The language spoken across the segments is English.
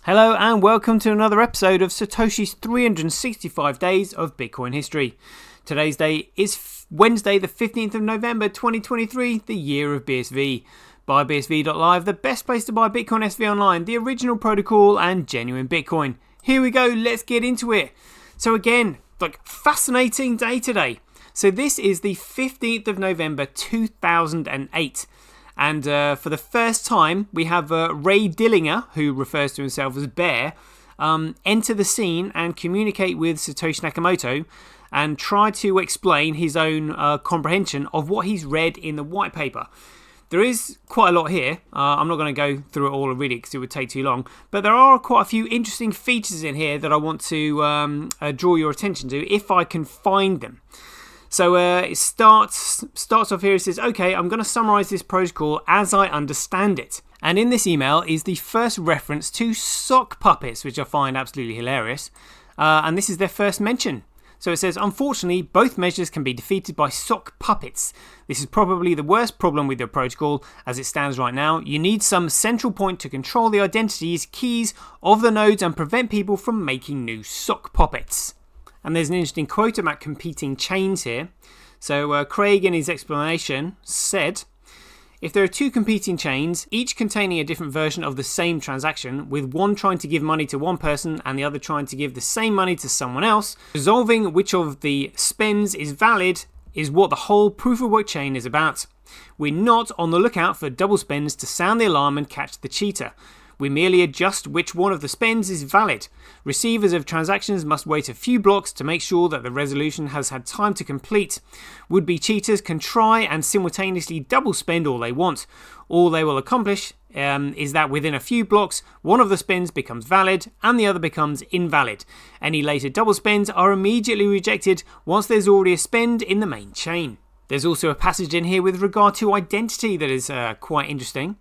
Hello and welcome to another episode of Satoshi's 365 Days of Bitcoin History. Today's day is Wednesday the 15th of November 2023, the year of BSV. Buy BSV.live, the best place to buy Bitcoin SV online, the original protocol and genuine Bitcoin. Here we go, let's get into it. So again, fascinating day today. So this is the 15th of November 2008. And for the first time, we have Ray Dillinger, who refers to himself as Bear, enter the scene and communicate with Satoshi Nakamoto and try to explain his own comprehension of what he's read in the white paper. There is quite a lot here. I'm not going to go through it all and read it because it would take too long. But there are quite a few interesting features in here that I want to draw your attention to if I can find them. So it starts off here. It says, okay, I'm going to summarize this protocol as I understand it. And in this email is the first reference to sock puppets, which I find absolutely hilarious. And this is their first mention. So it says, unfortunately, both measures can be defeated by sock puppets. This is probably the worst problem with your protocol as it stands right now. You need some central point to control the identities, keys of the nodes and prevent people from making new sock puppets. And there's an interesting quote about competing chains here. So Craig, in his explanation, said, if there are two competing chains, each containing a different version of the same transaction, with one trying to give money to one person and the other trying to give the same money to someone else, resolving which of the spends is valid is what the whole proof of work chain is about. We're not on the lookout for double spends to sound the alarm and catch the cheater. We merely adjust which one of the spends is valid. Receivers of transactions must wait a few blocks to make sure that the resolution has had time to complete. Would-be cheaters can try and simultaneously double spend all they want. All they will accomplish is that within a few blocks, one of the spends becomes valid and the other becomes invalid. Any later double spends are immediately rejected once there's already a spend in the main chain. There's also a passage in here with regard to identity that is quite interesting.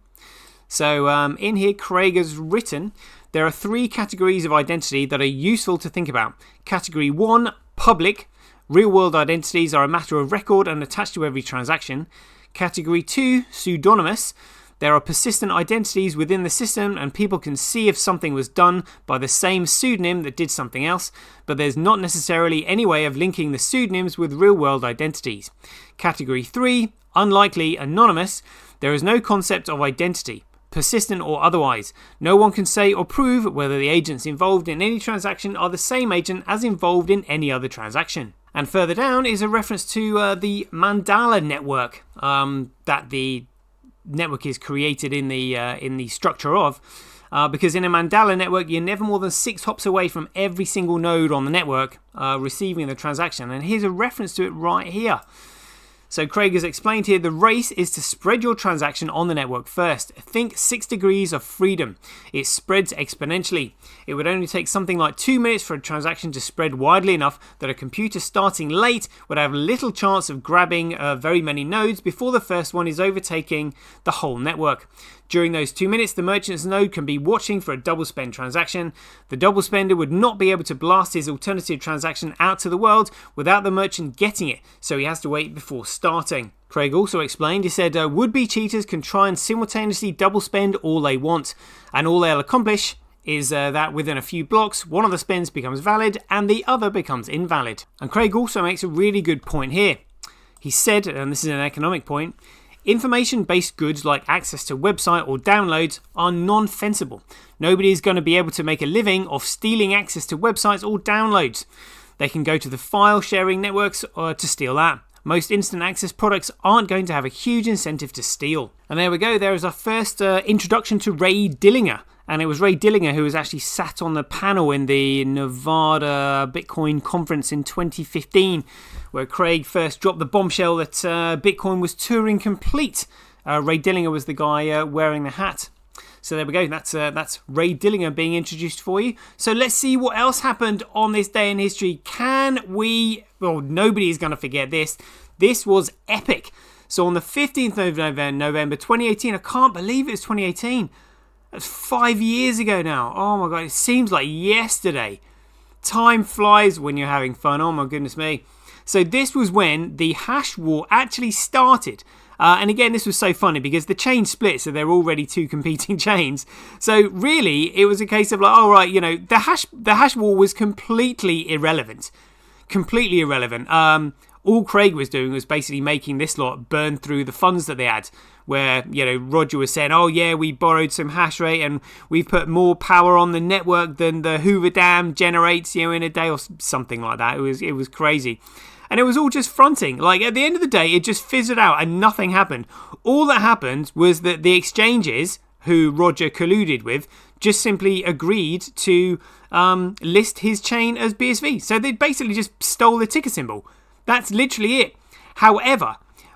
So in here, Craig has written, there are three categories of identity that are useful to think about. Category 1, public. Real-world identities are a matter of record and attached to every transaction. Category 2, pseudonymous. There are persistent identities within the system and people can see if something was done by the same pseudonym that did something else, but there's not necessarily any way of linking the pseudonyms with real-world identities. Category 3, unlikely, anonymous. There is no concept of identity, persistent or otherwise. No one can say or prove whether the agents involved in any transaction are the same agent as involved in any other transaction. And further down is a reference to the Mandala network that the network is created in the structure of. Because in a Mandala network, you're never more than 6 hops away from every single node on the network receiving the transaction. And here's a reference to it right here. So Craig has explained here, the race is to spread your transaction on the network first. Think 6 degrees of freedom. It spreads exponentially. It would only take something like 2 minutes for a transaction to spread widely enough that a computer starting late would have little chance of grabbing very many nodes before the first one is overtaking the whole network. During those 2 minutes, the merchant's node can be watching for a double spend transaction. The double spender would not be able to blast his alternative transaction out to the world without the merchant getting it, so he has to wait before starting. Craig also explained, he said, would-be cheaters can try and simultaneously double spend all they want, and all they'll accomplish is that within a few blocks, one of the spends becomes valid and the other becomes invalid. And Craig also makes a really good point here. He said, and this is an economic point, information-based goods like access to website or downloads are non-fensible. Nobody is going to be able to make a living off stealing access to websites or downloads. They can go to the file sharing networks to steal that. Most instant access products aren't going to have a huge incentive to steal. And there we go, there is our first introduction to Ray Dillinger. And it was Ray Dillinger who was actually sat on the panel in the Nevada Bitcoin conference in 2015, where Craig first dropped the bombshell that Bitcoin was Turing complete. Ray Dillinger was the guy wearing the hat. So there we go, that's Ray Dillinger being introduced for you. So let's see what else happened on this day in history. Nobody is going to forget this. This was epic. So on the 15th of November 2018, I can't believe it was 2018. That's 5 years ago now. Oh my God, it seems like yesterday. Time flies when you're having fun. Oh my goodness me. So this was when the hash war actually started. And again, this was so funny because the chain split, so they're already two competing chains. So really, it was a case of like, oh right, the hash war was completely irrelevant. Completely irrelevant. All Craig was doing was basically making this lot burn through the funds that they had, where Roger was saying, oh yeah, we borrowed some hash rate and we've put more power on the network than the Hoover Dam generates in a day, or something like that. It was crazy. And it was all just fronting. Like, at the end of the day, it just fizzled out and nothing happened. All that happened was that the exchanges, who Roger colluded with, just simply agreed to list his chain as BSV. So they basically just stole the ticker symbol. That's literally it. However,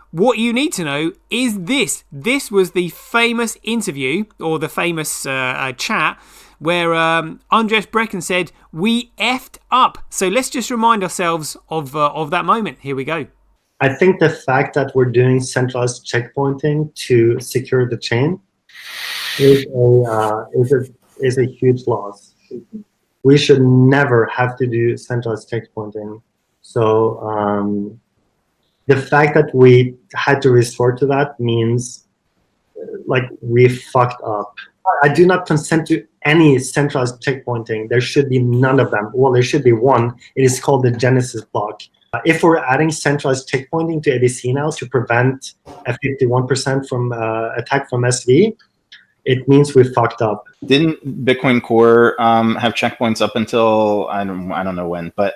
what you need to know is this. This was the famous interview, or the famous chat, where Andreas Brecken said, we effed up. So let's just remind ourselves of that moment. Here we go. I think the fact that we're doing centralized checkpointing to secure the chain is a huge loss. We should never have to do centralized checkpointing. So the fact that we had to resort to that means like we fucked up. I do not consent to any centralized checkpointing. There should be none of them. Well, there should be one. It is called the Genesis block. If we're adding centralized checkpointing to ABC now to prevent a 51% from attack from SV, it means we fucked up. Didn't Bitcoin Core have checkpoints up until I don't know when, but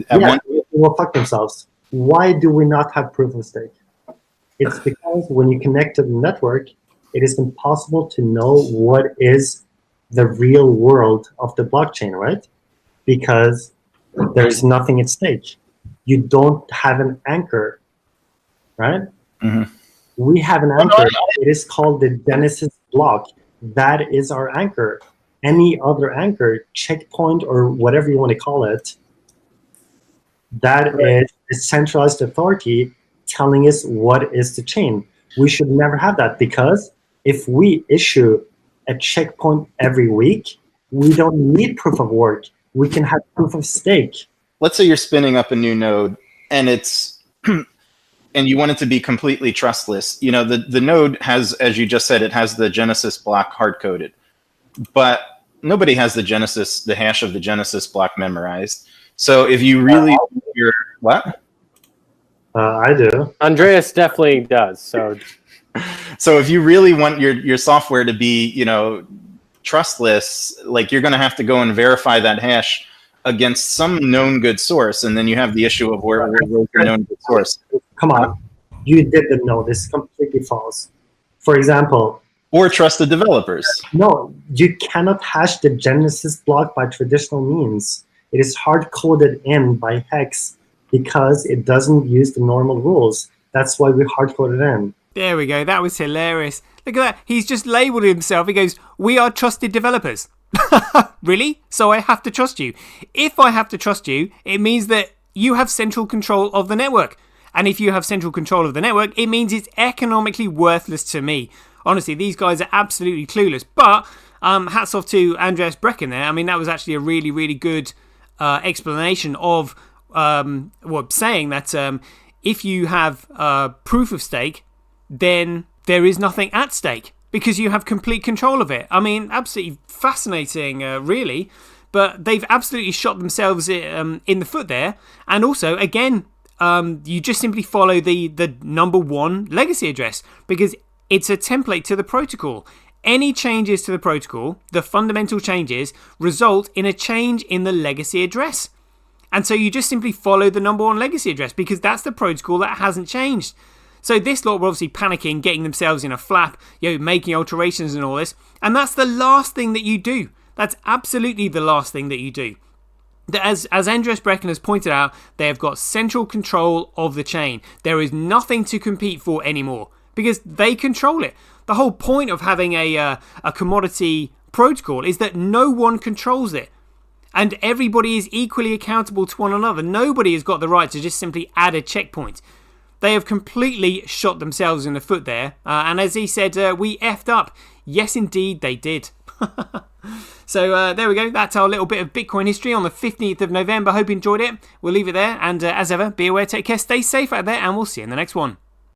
one will fuck themselves. Why do we not have proof of stake? It's because when you connect to the network, it is impossible to know what is the real world of the blockchain, right? Because there is nothing at stake. You don't have an anchor, right? Mm-hmm. We have an anchor. It is called the Genesis block. That is our anchor. Any other anchor, checkpoint, or whatever you want to call it, that is a centralized authority telling us what is the chain. We should never have that, because if we issue a checkpoint every week, we don't need proof of work. We can have proof of stake. Let's say you're spinning up a new node and it's and you want it to be completely trustless. The node has, as you just said, it has the Genesis block hard-coded. But nobody has the hash of the Genesis block memorized. So if you really what? I do. Andreas definitely does. So if you really want your software to be, trustless, like you're going to have to go and verify that hash against some known good source, and then you have the issue of where's the known good source. Come on, you didn't know. This is completely false. For example, or trusted developers. No, you cannot hash the Genesis block by traditional means. It is hard-coded in by hex because it doesn't use the normal rules. That's why we hard-coded in. There we go. That was hilarious. Look at that. He's just labelled himself. He goes, we are trusted developers. Really? So I have to trust you. If I have to trust you, it means that you have central control of the network. And if you have central control of the network, it means it's economically worthless to me. Honestly, these guys are absolutely clueless. But hats off to Andreas Brecken there. I mean, that was actually a really, really good explanation of saying that if you have proof of stake, then there is nothing at stake because you have complete control of it. I mean, absolutely fascinating, really. But they've absolutely shot themselves in the foot there. And also, again, you just simply follow the number one legacy address because it's a template to the protocol. Any changes to the protocol, the fundamental changes, result in a change in the legacy address. And so you just simply follow the number one legacy address because that's the protocol that hasn't changed. So this lot were obviously panicking, getting themselves in a flap, making alterations and all this. And that's the last thing that you do. That's absolutely the last thing that you do. As Andreas Brecken has pointed out, they have got central control of the chain. There is nothing to compete for anymore because they control it. The whole point of having a commodity protocol is that no one controls it. And everybody is equally accountable to one another. Nobody has got the right to just simply add a checkpoint. They have completely shot themselves in the foot there. And as he said, we effed up. Yes, indeed, they did. So there we go. That's our little bit of Bitcoin history on the 15th of November. Hope you enjoyed it. We'll leave it there. And as ever, be aware, take care, stay safe out there, and we'll see you in the next one.